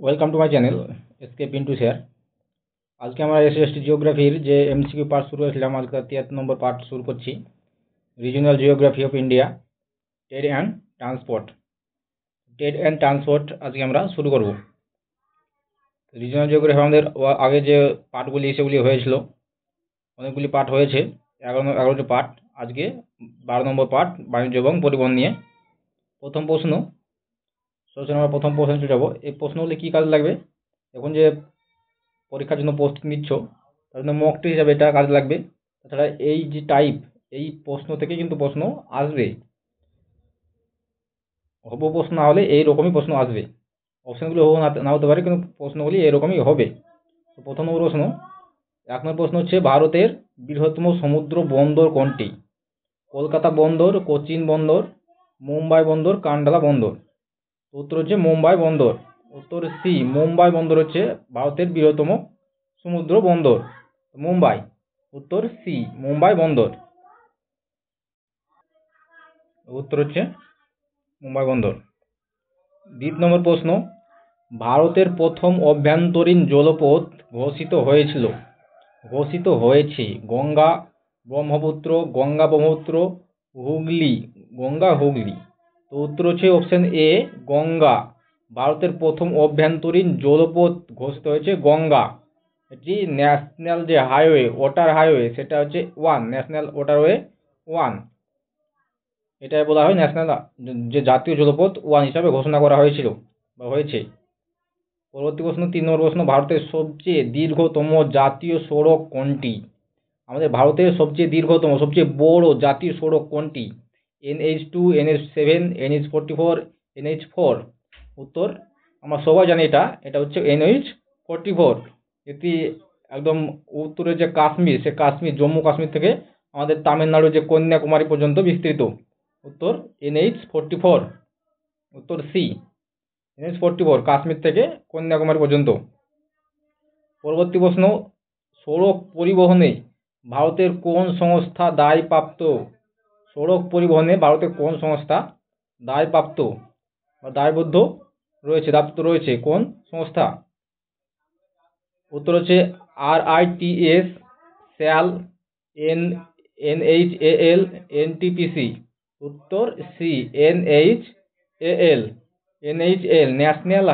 Welcome to my channel SK Pintu sir. আজকে আমরা SST জিওগ্রাফির যে এমসিকিউ পার্ট শুরু করেছিলাম, আজকে 73 নম্বর পার্ট শুরু করছি। Regional geography of India, trade and transport. Trade and transport আজকে আমরা শুরু করব। রিজিওনাল জিওগ্রাফি আমাদের আগে যে পার্টগুলি সেগুলি হয়েছিল, অনেকগুলি পার্ট হয়েছে, 11টি পার্ট। আজকে 12 নম্বর পার্ট, বাণিজ্য এবং পরিবহন নিয়ে। প্রথম প্রশ্ন, আমরা প্রথম প্রশ্ন চলে যাবো। এই প্রশ্নগুলি কী কাজে লাগবে? এখন যে পরীক্ষার জন্য প্রস্তুতি নিচ্ছ, তার জন্য মক টেস্ট হিসাবে এটা কাজে লাগবে। তাছাড়া এই যে টাইপ, এই প্রশ্ন থেকে কিন্তু প্রশ্ন আসবে। হবু প্রশ্ন না হলে এইরকমই প্রশ্ন আসবে। অপশানগুলো হবু না হতে পারে, কিন্তু প্রশ্নগুলি এরকমই হবে। তো প্রথম প্রশ্ন, 1 নম্বর প্রশ্ন হচ্ছে, ভারতের বৃহত্তম সমুদ্র বন্দর কোনটি? কলকাতা বন্দর, কোচিন বন্দর, মুম্বাই বন্দর, কান্ডালা বন্দর। উত্তর হচ্ছে মুম্বাই বন্দর। উত্তর সি, মুম্বাই বন্দর হচ্ছে ভারতের বৃহত্তম সমুদ্র বন্দর, মুম্বাই। উত্তর সি, মুম্বাই বন্দর। উত্তর হচ্ছে মুম্বাই বন্দর। 2 নম্বর প্রশ্ন, ভারতের প্রথম অভ্যন্তরীণ জলপথ ঘোষিত হয়েছে গঙ্গা ব্রহ্মপুত্র, হুগলি, গঙ্গা হুগলি। তো উত্তর হচ্ছে অপশন এ, গঙ্গা। ভারতের প্রথম অভ্যন্তরীণ জলপথ ঘোষিত হয়েছে গঙ্গা। এটি ন্যাশনাল যে হাইওয়ে, ওয়াটার হাইওয়ে, সেটা হচ্ছে 1, ন্যাশনাল ওয়াটারওয়ে 1। এটাই বলা হয় ন্যাশনাল, যে জাতীয় জলপথ 1 হিসাবে ঘোষণা করা হয়েছিল বা হয়েছে। পরবর্তী প্রশ্ন, 3 নম্বর প্রশ্ন, ভারতের সবচেয়ে দীর্ঘতম জাতীয় সড়ক কোনটি? আমাদের ভারতের সবচেয়ে দীর্ঘতম, সবচেয়ে বড় জাতীয় সড়ক কোনটি? NH2, NH7, NH44, NH4। উত্তর আমরা সবাই জানি, এটা হচ্ছে NH44। এটি একদম উত্তরে যে কাশ্মীর, সে কাশ্মীর, জম্মু কাশ্মীর থেকে আমাদের তামিলনাড়ু যে কন্যাকুমারী পর্যন্ত বিস্তৃত। উত্তর NH44। উত্তর সি, NH44, কাশ্মীর থেকে কন্যাকুমারী পর্যন্ত। পরবর্তী প্রশ্ন, সড়ক পরিবহনে ভারতের কোন সংস্থা দায়প্রাপ্ত? সড়ক পরিবহনে ভারতের কোন সংস্থা দায়প্রাপ্ত বা দায়বদ্ধ রয়েছে, কোন সংস্থা? উত্তর হচ্ছে RITS, স্যাল, NHAL, NTPC। উত্তর C, NHAL, national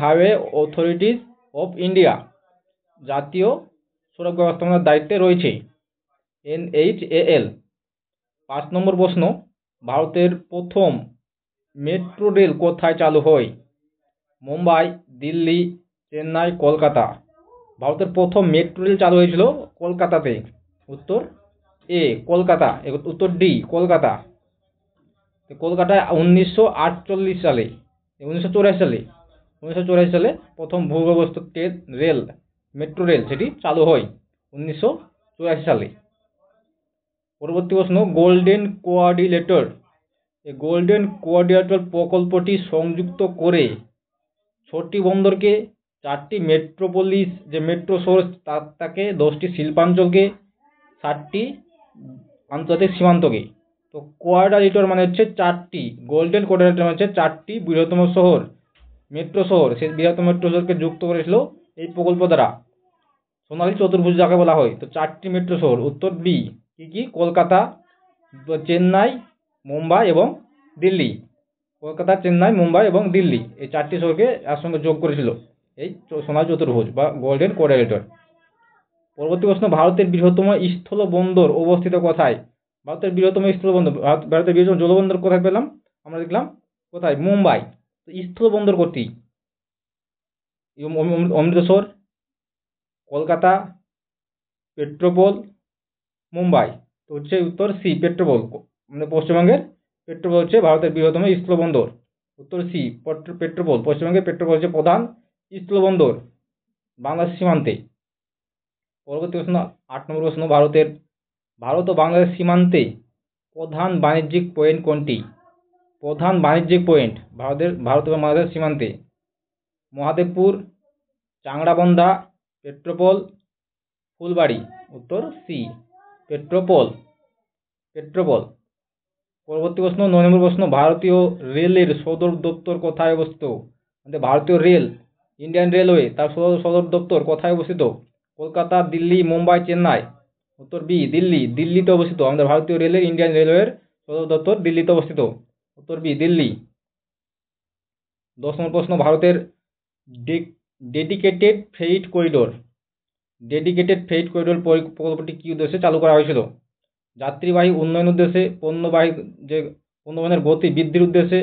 highway authorities of India, জাতীয় সড়ক ব্যবস্থাপনার দায়িত্বে রয়েছে NHAL। 5 নম্বর প্রশ্ন, ভারতের প্রথম মেট্রো রেল কোথায় চালু হয়? মুম্বাই, দিল্লি, চেন্নাই, কলকাতা। ভারতের প্রথম মেট্রো রেল চালু হয়েছিল কলকাতাতে। উত্তর এ, কলকাতা। উত্তর ডি, কলকাতা। কলকাতায় 1948 সালে, 1984 সালে প্রথম ভূগর্ভস্থ রেল, মেট্রো রেল, সেটি চালু হয় 1984 সালে। পরবর্তী প্রশ্ন, গোল্ডেন কোয়াড্রিলেটর প্রকল্পটি সংযুক্ত করে 6টি বন্দরকে, 4টি মেট্রোপলিস যে মেট্রো শহর তাকে, 10টি শিল্পাঞ্চলকে, 7টি আন্তর্জাতিক সীমান্তকে। তো কোয়াড্রিলেটর মানে হচ্ছে 4টি, গোল্ডেন কোয়াড্রিলেটর মানে হচ্ছে 4টি বৃহত্তম শহর, মেট্রো শহর, সেই বৃহত্তম মেট্রো শহরকে যুক্ত করেছিল এই প্রকল্প দ্বারা। সোনালী চতুর্ভুজ যাকে বলা হয়। তো 4টি মেট্রো শহর। উত্তর বি, কি? কলকাতা, চেন্নাই, মুম্বাই এবং দিল্লি। কলকাতা, চেন্নাই, মুম্বাই এবং দিল্লি, এই 4টি শহরকে এর সঙ্গে যোগ করেছিল এই সোনালী চতুর্ভুজ বা গোল্ডেন কোয়াড্রিলেটর। পরবর্তী প্রশ্ন, ভারতের বৃহত্তম স্থল বন্দর অবস্থিত কোথায়? ভারতের বৃহত্তম জলবন্দর কোথায় পেলাম? আমরা দেখলাম কোথায়? মুম্বাই। তো স্থল বন্দর কোথায়? অমৃতসর, কলকাতা, পেট্রোপোল, মুম্বাই। তো হচ্ছে উত্তর সি, পেট্রোপোল। মানে পশ্চিমবঙ্গের পেট্রোপোল হচ্ছে ভারতের বৃহত্তম স্থলবন্দর। উত্তর সি, পেট্রোপোল। পশ্চিমবঙ্গের পেট্রোপোল হচ্ছে প্রধান স্থলবন্দর বাংলাদেশ সীমান্তে। পরবর্তী প্রশ্ন, 8 নম্বর প্রশ্ন, ভারত ও বাংলাদেশ সীমান্তে প্রধান বাণিজ্যিক পয়েন্ট কোনটি? প্রধান বাণিজ্যিক পয়েন্ট ভারত এবং বাংলাদেশ সীমান্তে: মহাদেবপুর, চাংড়াবন্ধা, পেট্রোপোল, ফুলবাড়ি। উত্তর সি, পেট্রোপোল। পরবর্তী প্রশ্ন, 9 নম্বর প্রশ্ন, ভারতীয় রেলের সদর দপ্তর কোথায় অবস্থিত? আমাদের ভারতীয় রেল, ইন্ডিয়ান রেলওয়ে, তার সদর দপ্তর কোথায় অবস্থিত? কলকাতা, দিল্লি, মুম্বাই, চেন্নাই। উত্তর বি, দিল্লি। দিল্লিতে অবস্থিত আমাদের ভারতীয় রেলের, ইন্ডিয়ান রেলওয়ের সদর দপ্তর দিল্লিতে অবস্থিত। উত্তর বি, দিল্লি। 10 নম্বর প্রশ্ন, ভারতের dedicated freight corridor, dedicated freight corridor প্রকল্পটি কি উদ্দেশ্যে চালু করা হয়েছিল? যাত্রীবাহী উন্নয়ন উদ্দেশ্যে, পণ্যবাহনের গতি বৃদ্ধির উদ্দেশ্যে,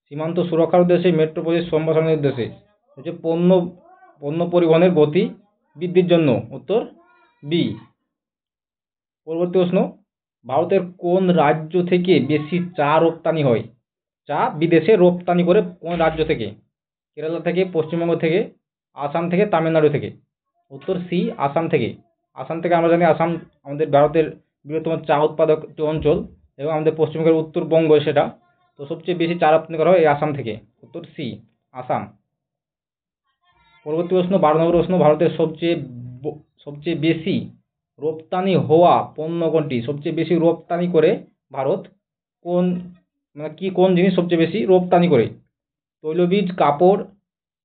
সীমান্ত সুরক্ষার উদ্দেশ্যে, মেট্রো প্রজেক্ট সম্প্রসারণের উদ্দেশ্যে। হচ্ছে পণ্য পরিবহনের গতি বৃদ্ধির জন্য। উত্তর বি। পরবর্তী প্রশ্ন, ভারতের কোন রাজ্য থেকে বেশি চা রপ্তানি হয়? চা বিদেশে রপ্তানি করে কোন রাজ্য থেকে? কেরালা থেকে, পশ্চিমবঙ্গ থেকে, আসাম থেকে, তামিলনাড়ু থেকে। উত্তর সি, আসাম থেকে। আসাম থেকে আমরা জানি আসাম আমাদের ভারতের বৃহত্তম চা উৎপাদক একটি অঞ্চল, এবং আমাদের পশ্চিমবঙ্গের উত্তরবঙ্গ সেটা। তো সবচেয়ে বেশি চা রপ্তানি করা হয় এই আসাম থেকে। উত্তর সি, আসাম। পরবর্তী প্রশ্ন, 12 নম্বর প্রশ্ন, ভারতের সবচেয়ে বেশি রপ্তানি হওয়া পণ্য কোনটি? সবচেয়ে বেশি রপ্তানি করে ভারত কোন, কোন জিনিস সবচেয়ে বেশি রপ্তানি করে? তৈলবীজ, কাপড়,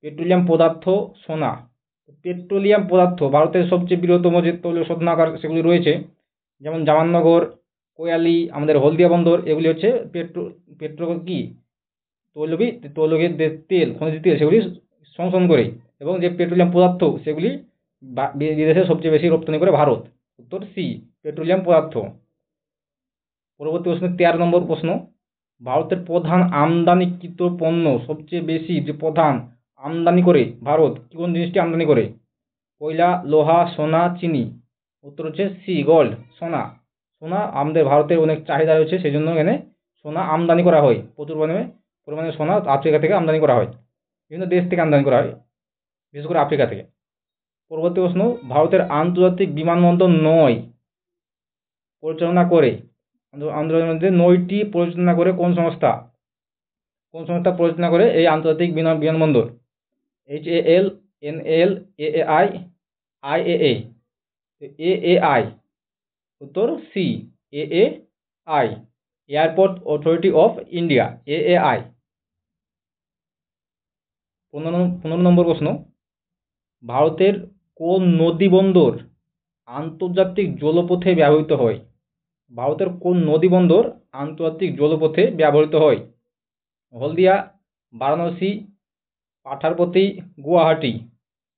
পেট্রোলিয়াম পদার্থ, সোনা। পেট্রোলিয়াম পদার্থ, ভারতের সবচেয়ে বৃহত্তম যে তৈল শোধনাগার সেগুলি রয়েছে, যেমন জামাননগর, কোয়ালি, আমাদের হলদিয়া বন্দর, এগুলি হচ্ছে তৈলবীজ তেল, খনিজ তেল সেগুলি সংশোধন করে, এবং যে পেট্রোলিয়াম পদার্থ সেগুলি বিদেশে সবচেয়ে বেশি রপ্তানি করে ভারত। উত্তর সি, পেট্রোলিয়াম পদার্থ। পরবর্তী প্রশ্ন, 13 নম্বর প্রশ্ন, ভারতের প্রধান আমদানিকৃত পণ্য, সবচেয়ে বেশি যে প্রধান আমদানি করে ভারত, কোন জিনিসটি আমদানি করে? কয়লা, লোহা, সোনা, চিনি। উত্তর হচ্ছে সি, গোল্ড, সোনা। সোনা আমাদের ভারতের অনেক চাহিদা রয়েছে, সেই জন্য এখানে সোনা আমদানি করা হয়। প্রচুর পরিমাণে সোনা আফ্রিকা থেকে আমদানি করা হয়, বিভিন্ন দেশ থেকে আমদানি করা হয়, বিশেষ করে আফ্রিকা থেকে। পরবর্তী প্রশ্ন, ভারতের আন্তর্জাতিক বিমানবন্দর পরিচালনা করে, আন্তর্জাতিক মধ্যে 9টি পরিচালনা করে কোন সংস্থা? কোন সংস্থা পরিচালনা করে এই আন্তর্জাতিক বিমানবন্দর? HAL, NAL, AAI, IAA। AAI। উত্তর C, AAI, airport authority of India, AAI। 15 নম্বর প্রশ্ন, ভারতের কোন নদী বন্দর আন্তর্জাতিক জলপথে ব্যবহৃত হয়? ভারতের কোন নদী বন্দর আন্তর্জাতিক জলপথে ব্যবহৃত হয়? হলদিয়া, বারাণসী, পাঠারপতি, গুয়াহাটি।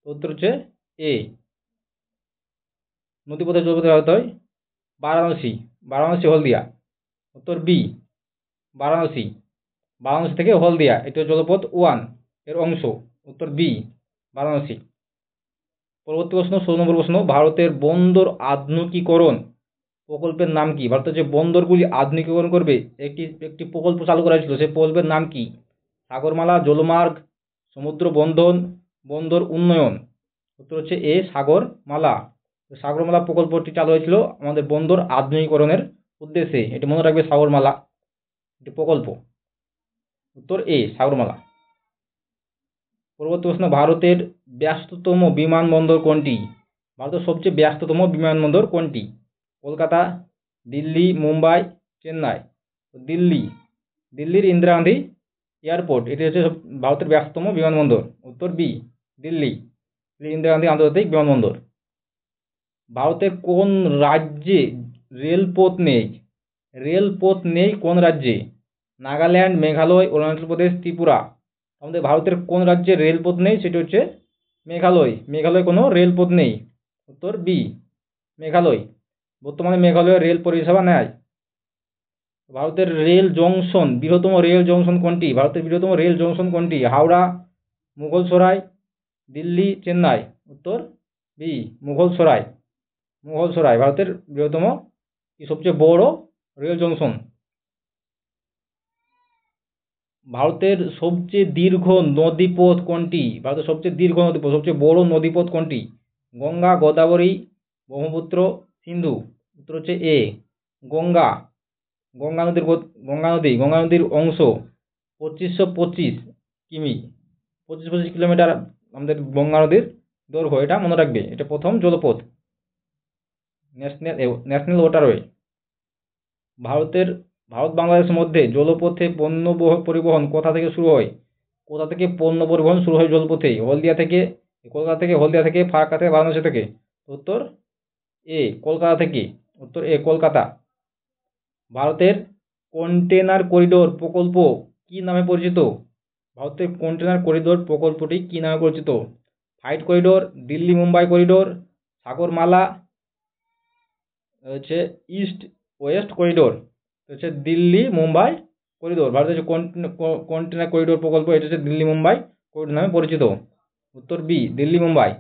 উত্তর হচ্ছে এ, নদীপথে জলপথে ব্যবহৃত হয় বারাণসী, হলদিয়া। উত্তর বি, বারাণসী থেকে হলদিয়া, এটি জলপথ 1 এর অংশ। উত্তর বি, বারাণসী। পরবর্তী প্রশ্ন, 16 নম্বর প্রশ্ন, ভারতের বন্দর আধুনিকীকরণ প্রকল্পের নাম কি? ভারতের যে বন্দরগুলি আধুনিকীকরণ করবে একটি প্রকল্প চালু করা হয়েছিল, সেই প্রকল্পের নাম কি? সাগরমালা, জলমার্গ, সমুদ্র বন্ধন, বন্দর উন্নয়ন। উত্তর হচ্ছে এ, সাগরমালা। সাগরমালা প্রকল্পটি চালু হয়েছিল আমাদের বন্দর আধুনিকীকরণের উদ্দেশ্যে, এটি মনে রাখবে, সাগরমালা একটি প্রকল্প। উত্তর এ, সাগরমালা। পরবর্তী প্রশ্ন, ভারতের ব্যস্ততম বিমানবন্দর কোনটি? ভারতের সবচেয়ে ব্যস্ততম বিমানবন্দর কোনটি? কলকাতা, দিল্লি, মুম্বাই, চেন্নাই। দিল্লির ইন্দিরা গান্ধী এয়ারপোর্ট, এটি হচ্ছে ভারতের ব্যস্ততম বিমানবন্দর। উত্তর বি, দিল্লি, ইন্দিরা গান্ধী আন্তর্জাতিক বিমানবন্দর। ভারতের কোন রাজ্যে রেলপথ নেই কোন রাজ্যে? নাগাল্যান্ড, মেঘালয়, অরুণাচল প্রদেশ, ত্রিপুরা। আমাদের ভারতের কোন রাজ্যে রেলপথ নেই? সেটি হচ্ছে মেঘালয় কোনো রেলপথ নেই। উত্তর বি, মেঘালয়। বর্তমানে মেঘালয় রেল পরিষেবা নেয়। ভারতের বৃহত্তম রেল জংশন কোনটি? ভারতের বৃহত্তম রেল জংশন কোনটি? হাওড়া, মুঘলসরাই, দিল্লি, চেন্নাই। উত্তর বি, মুঘলসরাই ভারতের বৃহত্তম সবচেয়ে বড় রেল জংশন। ভারতের সবচেয়ে দীর্ঘ নদীপথ কোনটি? ভারতের সবচেয়ে বড় নদীপথ কোনটি? গঙ্গা, গোদাবরী, ব্রহ্মপুত্র, সিন্ধু। উত্তর হচ্ছে এ, গঙ্গা নদীর অংশ 2525 কিমি, 2525 কিলোমিটার আমাদের গঙ্গা নদীর দৈর্ঘ্য, এটা মনে রাখবে, এটা প্রথম জলপথ, ন্যাশনাল ওয়াটারওয়ে। ভারত বাংলাদেশের মধ্যে জলপথে পণ্য পরিবহন কোথা থেকে শুরু হয়? কোথা থেকে পণ্য পরিবহন শুরু হয় জলপথে? কলকাতা থেকে, হলদিয়া থেকে, ফারাক্কা থেকে, বারাণসী থেকে। উত্তর এ কলকাতা থেকে। উত্তর এ কলকাতা। ভারতের কন্টেনার করিডোর প্রকল্প কি নামে পরিচিত? ভারতের কন্টেনার করিডোর প্রকল্পটি কি নামে পরিচিত? Fruit corridor, Delhi Mumbai corridor, Sagarmala, হচ্ছে ইস্ট ওয়েস্ট করিডোর। হচ্ছে দিল্লি মুম্বাই করিডোর। ভারতের যে কন্টেনার করিডোর প্রকল্প, এটা হচ্ছে দিল্লি মুম্বাই করিডোর নামে পরিচিত। উত্তর বি দিল্লি মুম্বাই।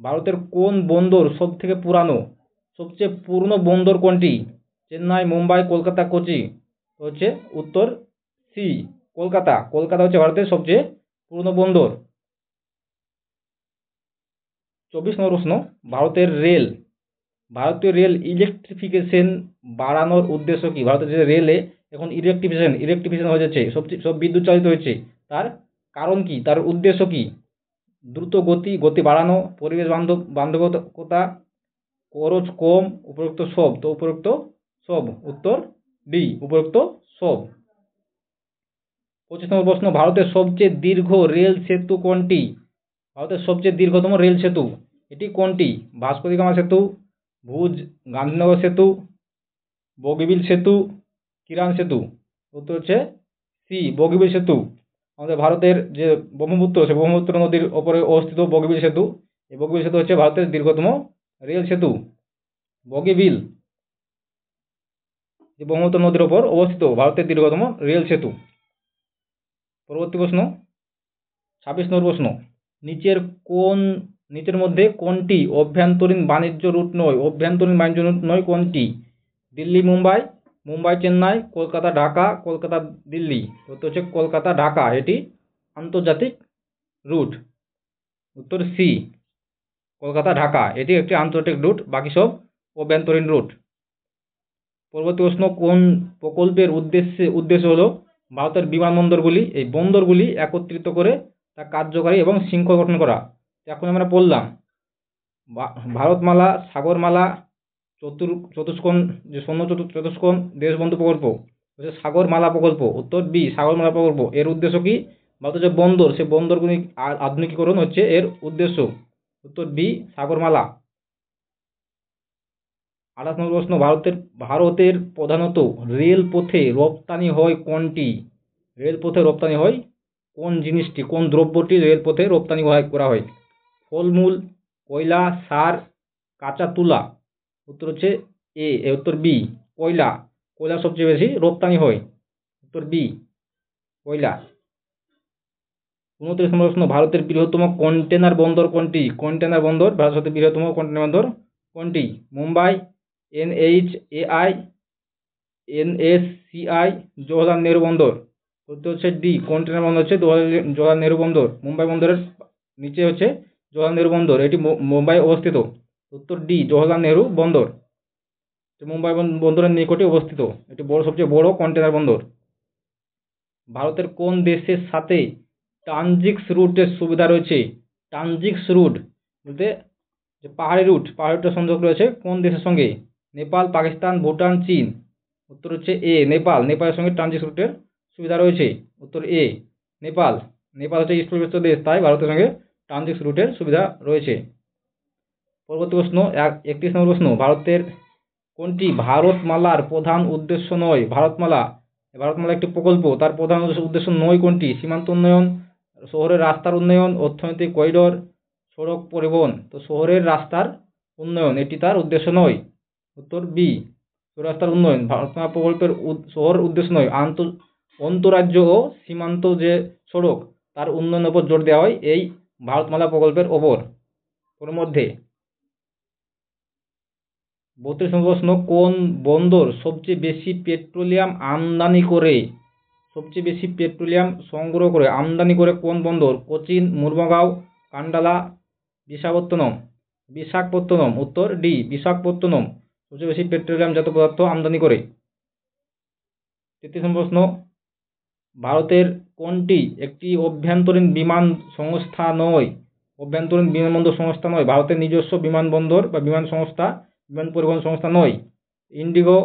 ভারতের কোন বন্দর সব থেকে পুরানো? সবচেয়ে পুরনো বন্দর কোনটি? চেন্নাই, মুম্বাই, কলকাতা, কোচি। হচ্ছে উত্তর সি কলকাতা। কলকাতা হচ্ছে ভারতের সবচেয়ে পুরনো বন্দর। 24 নম্বর প্রশ্ন, ভারতীয় রেল ইলেকট্রিফিকেশন বাড়ানোর উদ্দেশ্য কি? ভারতের যে রেলে এখন ইলেকট্রিফিকেশন হয়ে যাচ্ছে, সব বিদ্যুৎ চালিত হচ্ছে, তার কারণ কি, তার উদ্দেশ্য কি? দ্রুত গতি বাড়ানো, পরিবেশ বান্ধবতা, খরচ কম, উপরোক্ত সব। তো উপরোক্ত সব। উত্তর ডি উপরোক্ত সব। 25 নম্বর প্রশ্ন, ভারতের সবচেয়ে দীর্ঘ রেল সেতু কোনটি? ভারতের সবচেয়ে দীর্ঘতম রেল সেতু এটি কোনটি? ভাস্কো দি গামা সেতু, ভুজ গান্ধীনগর সেতু, বগিবিল সেতু, কিরান সেতু। উত্তর হচ্ছে সি বগিবিল সেতু। আমাদের ভারতের যে ব্রহ্মপুত্র, সে ব্রহ্মপুত্র নদীর ওপরে অবস্থিত বগিবিল সেতু। এই বগিবিল সেতু হচ্ছে ভারতের দীর্ঘতম রেল সেতু। বগিবিল যে ব্রহ্মপুত্র নদীর ওপর অবস্থিত ভারতের দীর্ঘতম রেল সেতু। পরবর্তী প্রশ্ন, 26 নম্বর প্রশ্ন, নিচের মধ্যে কোনটি অভ্যন্তরীণ বাণিজ্য রুট নয়? অভ্যন্তরীণ বাণিজ্য রুট নয় কোনটি? দিল্লি মুম্বাই, মুম্বাই চেন্নাই, কলকাতা ঢাকা, কলকাতা দিল্লি। উত্তর হচ্ছে কলকাতা ঢাকা, এটি আন্তর্জাতিক রুট। উত্তর সি কলকাতা ঢাকা, এটি একটি আন্তর্জাতিক রুট, বাকি সব অভ্যন্তরীণ রুট। পরবর্তী প্রশ্ন, কোন প্রকল্পের উদ্দেশ্য হলো ভারতের বিমানবন্দরগুলি, এই বন্দরগুলি একত্রিত করে তা কার্যকারী এবং শৃঙ্খল গঠন করা। এখন আমরা বললাম ভারতমালা, সাগরমালা, চতুষ্কোণ যে চতুষ্কোণ দেশবন্ধু প্রকল্প হচ্ছে সাগরমালা প্রকল্প। উত্তর বি সাগরমালা প্রকল্প। এর উদ্দেশ্য কি? ভারতের যে বন্দর, সে বন্দরগুলি আধুনিকীকরণ হচ্ছে এর উদ্দেশ্য। উত্তর বি সাগরমালা। 28 নম্বর প্রশ্ন, ভারতের প্রধানত রেলপথে রপ্তানি হয় কোনটি? রেলপথে রপ্তানি হয় কোন জিনিসটি, কোন দ্রব্যটি রেলপথে রপ্তানি করা হয়? ফলমূল, কয়লা, সার, কাঁচা তুলা। উত্তর হচ্ছে উত্তর বি কয়লা। কয়লা সবচেয়ে বেশি রপ্তানি হয়। উত্তর বি কয়লা। 29 নম্বর প্রশ্ন, ভারতের বৃহত্তম কন্টেনার বন্দর কোনটি? ভারতের বৃহত্তম কন্টেনার বন্দর কোনটি? মুম্বাই, NHAI, NSCI, জওহরলাল নেহরু বন্দর। উত্তর হচ্ছে ডি কন্টেনার বন্দর হচ্ছে জওহরলাল নেহরু বন্দর। মুম্বাই বন্দরের নিচে হচ্ছে জওহরলাল নেহরু বন্দর, এটি মুম্বাই অবস্থিত। উত্তর ডি জওহরলাল নেহরু বন্দর, মুম্বাই বন্দরের নিকটে অবস্থিত, এটি সবচেয়ে বড় কন্টেনার বন্দর। ভারতের কোন দেশের সাথে ট্রানজিট রুটের সুবিধা রয়েছে? ট্রানজিট রুট বলতে যে পাহাড়ি সংযোগ রয়েছে কোন দেশের সঙ্গে? নেপাল, পাকিস্তান, ভুটান, চীন। উত্তর হচ্ছে এ নেপালের সঙ্গে ট্রানজিট রুটের সুবিধা রয়েছে। উত্তর এ নেপাল হচ্ছে স্থলবেষ্টিত দেশ, তাই ভারতের সঙ্গে ট্রানজিট রুটের সুবিধা রয়েছে। পরবর্তী প্রশ্ন, 31 নম্বর প্রশ্ন, ভারতের কোনটি ভারতমালার প্রধান উদ্দেশ্য নয়? ভারতমালা একটি প্রকল্প, তার প্রধান উদ্দেশ্য নয় কোনটি? সীমান্ত উন্নয়ন, শহরের রাস্তার উন্নয়ন, অর্থনৈতিক করিডোর, সড়ক পরিবহন। তো শহরের রাস্তার উন্নয়ন এটি তার উদ্দেশ্য নয়। উত্তর বি রাস্তার উন্নয়ন। ভারতমালা প্রকল্পের শহর উদ্দেশ্য নয়, অন্তরাজ্য ও সীমান্ত যে সড়ক তার উন্নয়নের উপর জোর দেওয়া হয় এই ভারতমালা প্রকল্পের ওপর। ওর মধ্যে 32 নম্বর প্রশ্ন, কোন বন্দর সবচেয়ে বেশি পেট্রোলিয়াম আমদানি করে? সবচেয়ে বেশি পেট্রোলিয়াম সংগ্রহ করে আমদানি করে কোন বন্দর? কোচিন, মুরমুগাঁও, কান্ডালা, বিশাখাপত্তনম। উত্তর ডি বিশাখাপত্তনম সবচেয়ে বেশি পেট্রোলিয়াম জাত পদার্থ আমদানি করে। 33 নম্বর প্রশ্ন, ভারতের কোনটি একটি অভ্যন্তরীণ বিমানবন্দর সংস্থা নয়? ভারতের নিজস্ব বিমানবন্দর বা বিমান পরিবহন সংস্থা নয়। ইন্ডিগো,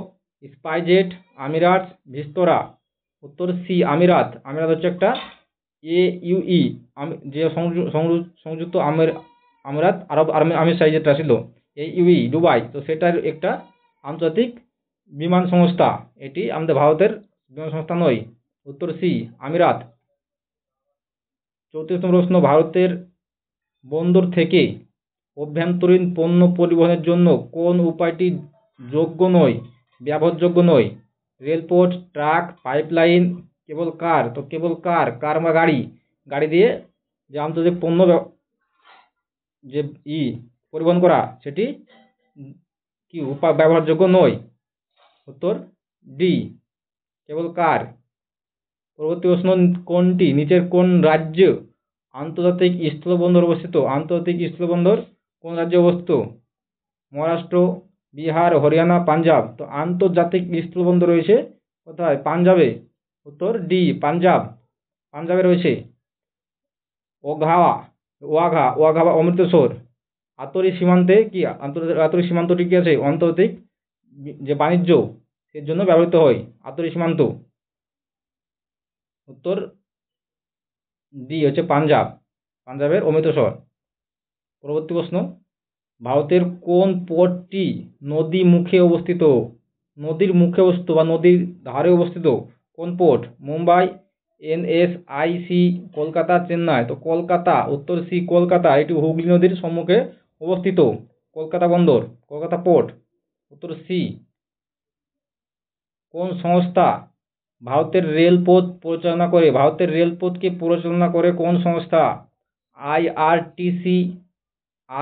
স্পাইসজেট, আমিরাটস, ভিস্তরা। উত্তর সি আমিরাত হচ্ছে একটা AUE যে সংযুক্ত আমিরাত আরব আমিরশাহী যেটা ছিল AUE দুবাই, তো সেটার একটা আন্তর্জাতিক বিমান সংস্থা। এটি আমাদের ভারতের বিমান সংস্থা নয়। উত্তর সি আমিরাত। 34তম প্রশ্ন, ভারতের বন্দর থেকে অভ্যন্তরীণ পণ্য পরিবহনের জন্য কোন উপায়টি যোগ্য নয়, ব্যবহারযোগ্য নয়? রেলপথ, ট্রাক, পাইপলাইন, কেবল কার? তো কেবল কার বা গাড়ি দিয়ে যে আন্তর্জাতিক পণ্য যে পরিবহন করা, সেটি কি ব্যবহারযোগ্য নয়? উত্তর ডি কেবল কার। পরবর্তী প্রশ্ন, কোনটি নিচের কোন রাজ্য আন্তর্জাতিক স্থলবন্দর অবস্থিত? আন্তর্জাতিক স্থলবন্দর কোন রাজ্যে অবস্থিত? মহারাষ্ট্র, বিহার, হরিয়ানা, পাঞ্জাব। তো আন্তর্জাতিক স্থলবন্দর রয়েছে কোথায়? পাঞ্জাবে। উত্তর ডি পাঞ্জাবে রয়েছে। ওয়াঘা বা অমৃতসর আন্তরিক সীমান্তে কি আন্তর্জাতিক সীমান্তটি কি আছে? আন্তর্জাতিক যে বাণিজ্য এর জন্য ব্যবহৃত হয় আন্তরিক সীমান্ত। উত্তর ডি হচ্ছে পাঞ্জাবের অমৃতসর। পরবর্তী প্রশ্ন, ভারতের কোন পোর্টটি নদীর মুখে অবস্থিত বা নদীর ধারে অবস্থিত? কোন পোর্ট? মুম্বাই, NSIC, কলকাতা, চেন্নাই। তো কলকাতা। উত্তর সি কলকাতা। এটি হুগলি নদীর সম্মুখে অবস্থিত। কলকাতা বন্দর, কলকাতা পোর্ট। উত্তর সি। কোন সংস্থা ভারতের রেলপথ পরিচালনা করে? ভারতের রেলপথকে পরিচালনা করে কোন সংস্থা? IRTC,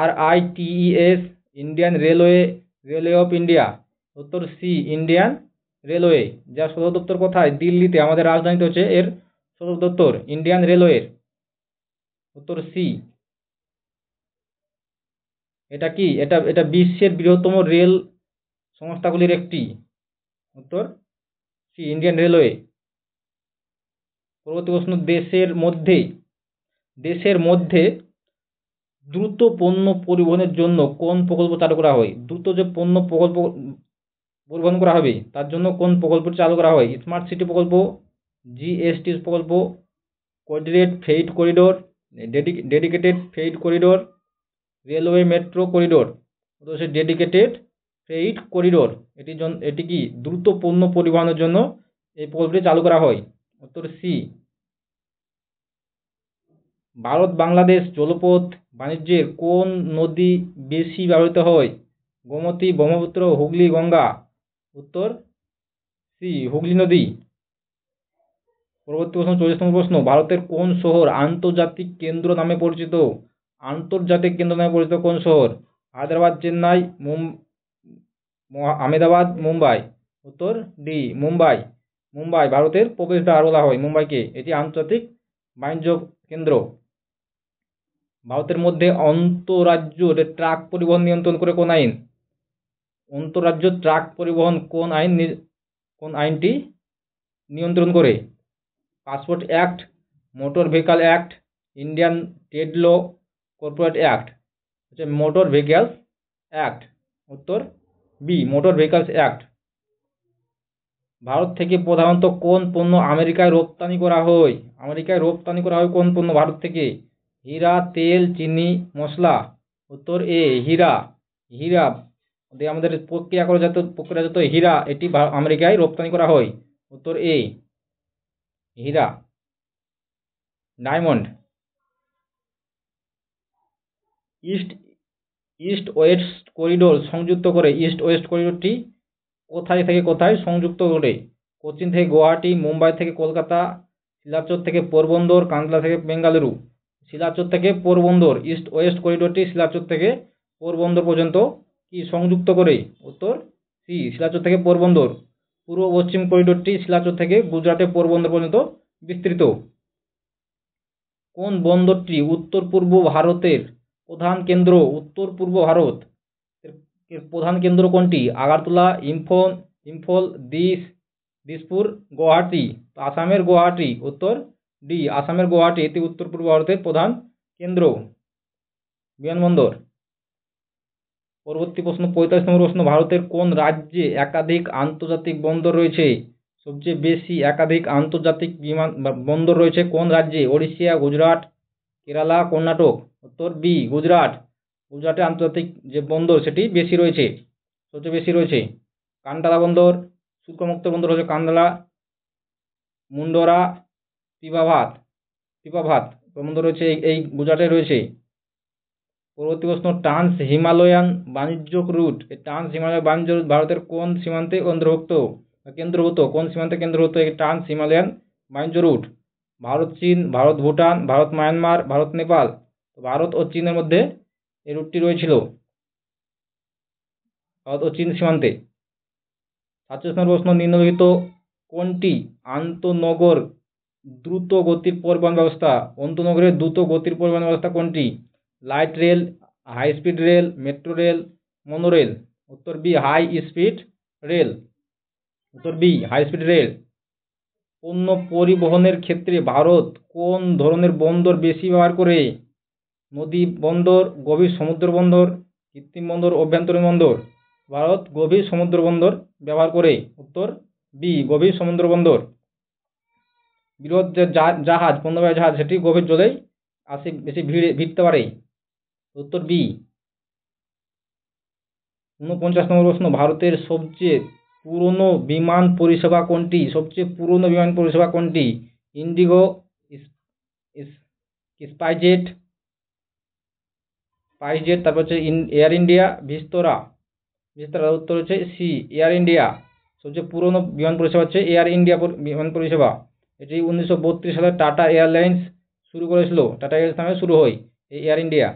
RITES, Indian railway of India. উত্তর সি ইন্ডিয়ান রেলওয়ে, যার সদর দপ্তর কোথায়? দিল্লিতে। আমাদের রাজধানীতে হচ্ছে এর সদর দপ্তর ইন্ডিয়ান রেলওয়ের। উত্তর সি। এটা কি এটা বিশ্বের বৃহত্তম রেল সংস্থাগুলির একটি। উত্তর সি ইন্ডিয়ান রেলওয়ে। পরবর্তী প্রশ্ন, দেশের মধ্যে দ্রুত পণ্য পরিবহনের জন্য কোন প্রকল্প চালু করা হয়? দ্রুত যে পণ্য পরিবহন করা হবে তার জন্য কোন প্রকল্পটি চালু করা হয়? স্মার্ট সিটি প্রকল্প, GST প্রকল্প, coordinated freight corridor, dedicated freight corridor, railway metro corridor. হচ্ছে ডেডিকেটেড ফ্রেইট করিডোর। এটি কি দ্রুত পণ্য পরিবহনের জন্য এই প্রকল্পটি চালু করা হয়। উত্তর সি। ভারত বাংলাদেশ জলপথ বাণিজ্যের কোন নদী বেশি ব্যবহৃত হয়? গোমতী, ব্রহ্মপুত্র, হুগলি, গঙ্গা। উত্তর সি হুগলি নদী। পরবর্তী প্রশ্ন, 44তম প্রশ্ন, ভারতের কোন শহর আন্তর্জাতিক কেন্দ্র নামে পরিচিত? আন্তর্জাতিক কেন্দ্র নামে পরিচিত কোন শহর? হায়দ্রাবাদ, চেন্নাই, আহমেদাবাদ, মুম্বাই। উত্তর ডি মুম্বাই ভারতের প্রবেশদ্বার বলা হয় মুম্বাইকে। এটি আন্তর্জাতিক বাণিজ্য কেন্দ্র। ভারতের মধ্যে আন্তঃরাজ্য ট্রাক পরিবহন নিয়ন্ত্রণ করে কোন আইন? আন্তঃরাজ্য ট্রাক পরিবহন কোন আইনটি নিয়ন্ত্রণ করে? Passport act, motor vehicle act, Indian trade law, corporate act. হচ্ছে মোটর ভেহিকলস অ্যাক্ট। উত্তর বি মোটর ভেহিকলস অ্যাক্ট। ভারত থেকে প্রধানত কোন পণ্য আমেরিকায় রপ্তানি করা হয়? কোন পণ্য ভারত থেকে? হীরা, তেল, চিনি, মশলা। উত্তর এ হীরা। আমাদের প্রক্রিয়াজাত হীরা এটি আমেরিকায় রপ্তানি করা হয়। উত্তর এ হীরা। ডায়মন্ড। ইস্ট ওয়েস্ট করিডোর সংযুক্ত করে। ইস্ট ওয়েস্ট করিডোরটি কোথায় থেকে কোথায় সংযুক্ত করে? কোচিন থেকে গুয়াহাটি, মুম্বাই থেকে কলকাতা, শিলাচর থেকে পোরবন্দর, কান্দলা থেকে বেঙ্গালুরু। শিলাচর থেকে পোরবন্দর। ইস্ট ওয়েস্ট করিডোরটি শিলাচর থেকে পোরবন্দর পর্যন্ত কি সংযুক্ত করে? উত্তর সি শিলাচর থেকে পোরবন্দর। পূর্ব পশ্চিম করিডোরটি শিলাচর থেকে গুজরাটের পোরবন্দর পর্যন্ত বিস্তৃত। কোন বন্দরটি উত্তর পূর্ব ভারতের প্রধান কেন্দ্র? উত্তর পূর্ব ভারত এর প্রধান কেন্দ্র কোনটি? আগরতলা, ইম্ফল, দিসপুর, গুয়াহাটি। আসামের গুয়াহাটি। উত্তর ডি আসামের গুয়াহাটি। এটি উত্তর পূর্ব ভারতের প্রধান কেন্দ্র বিমানবন্দর। পরবর্তী প্রশ্ন, 45তম প্রশ্ন, ভারতের কোন রাজ্যে একাধিক আন্তর্জাতিক বন্দর রয়েছে? সবচেয়ে বেশি একাধিক আন্তর্জাতিক বিমান বন্দর রয়েছে কোন রাজ্যে? ওড়িশা, গুজরাট, কেরালা, কর্ণাটক। উত্তর বি গুজরাট। গুজরাটে আন্তর্জাতিক যে বন্দর সেটি বেশি রয়েছে, সবচেয়ে বেশি রয়েছে। কান্ডালা বন্দর, শুল্কমুক্ত বন্দর হচ্ছে কান্ডালা, মুন্ডরা, পিপাভাত বন্দর রয়েছে এই গুজরাটে রয়েছে। পরবর্তী প্রশ্ন, ট্রান্স হিমালয়ান বাণিজ্য রুট। এই ট্রান্স হিমালয় বাণিজ্য রুট ভারতের কোন সীমান্তে কেন্দ্রভূত কোন সীমান্তে কেন্দ্রভূত এই ট্রান্স হিমালয়ান বাণিজ্য রুট? ভারত চীন, ভারত ভুটান, ভারত মায়ানমার, ভারত নেপাল। ভারত ও চীনের মধ্যে এই রুটটি রয়েছিল, ভারত ও চীন সীমান্তে। 37 নম্বর প্রশ্ন, নিম্নলিখিত কোনটি আন্তঃনগর দ্রুত গতির পরিবহন ব্যবস্থা? আন্তঃনগরের দ্রুত গতির পরিবহন ব্যবস্থা কোনটি? Light rail, high speed rail, metro rail, monorail. উত্তর বি হাই স্পিড রেল। উত্তর বি হাই স্পিড রেল। পণ্য পরিবহনের ক্ষেত্রে ভারত কোন ধরনের বন্দর বেশি ব্যবহার করে? নদী বন্দর, গভীর সমুদ্র বন্দর, কৃত্রিম বন্দর, অভ্যন্তরীণ বন্দর। ভারত গভীর সমুদ্র বন্দর ব্যবহার করে। উত্তর বি গভীর সমুদ্র বন্দর। বৃহৎ যে জাহাজ, পণ্যবাহী জাহাজ, সেটি গভীর জলেই আসে, বেশি ভিড়তে পারে। উত্তর বি। 49 নম্বর প্রশ্ন, ভারতের সবচেয়ে পুরনো বিমান পরিষেবা কোনটি? সবচেয়ে পুরনো বিমান পরিষেবা কোনটি? ইন্ডিগো, স্পাইসজেট, তারপর হচ্ছে এয়ার ইন্ডিয়া, ভিস্তরা। উত্তর হচ্ছে সি এয়ার ইন্ডিয়া। সবচেয়ে পুরনো বিমান পরিষেবা হচ্ছে এয়ার ইন্ডিয়া বিমান পরিষেবা। এটি 1932 সালে টাটা এয়ারলাইন্স শুরু করেছিল, টাটা এয়ারলাইন্স নামে শুরু হয় এই এয়ার ইন্ডিয়া।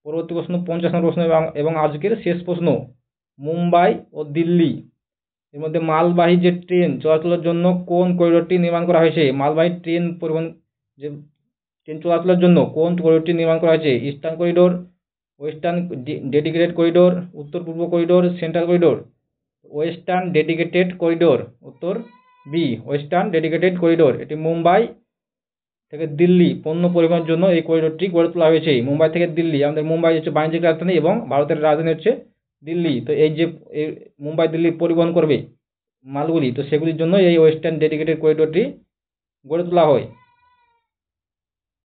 পরবর্তী প্রশ্ন, 50 নম্বর প্রশ্ন এবং আজকের শেষ প্রশ্ন, মুম্বাই ও দিল্লি এর মধ্যে মালবাহী যে ট্রেন চলাচলের জন্য কোন করিডোরটি নির্মাণ করা হয়েছে? মালবাহী ট্রেন পরিবহন যে ট্রেন চলাচলের জন্য কোন করিডোরটি নির্মাণ করা হয়েছে? Eastern corridor, western dedicated corridor, উত্তর পূর্ব corridor, central corridor. Western dedicated corridor. উত্তর বি ওয়েস্টার্ন ডেডিকেটেড করিডোর। এটি মুম্বাই থেকে দিল্লি পণ্য পরিবহনের জন্য এই করিডোরটি গড়ে তোলা হয়েছে। মুম্বাই থেকে দিল্লি, আমাদের মুম্বাই হচ্ছে বাণিজ্যিক রাজধানী এবং ভারতের রাজধানী হচ্ছে দিল্লি। তো এই যে মুম্বাই দিল্লি পরিবহন করবে মালগুলি, তো সেগুলির জন্য এই ওয়েস্টার্ন ডেডিকেটেড করিডোরটি গড়ে তোলা হয়।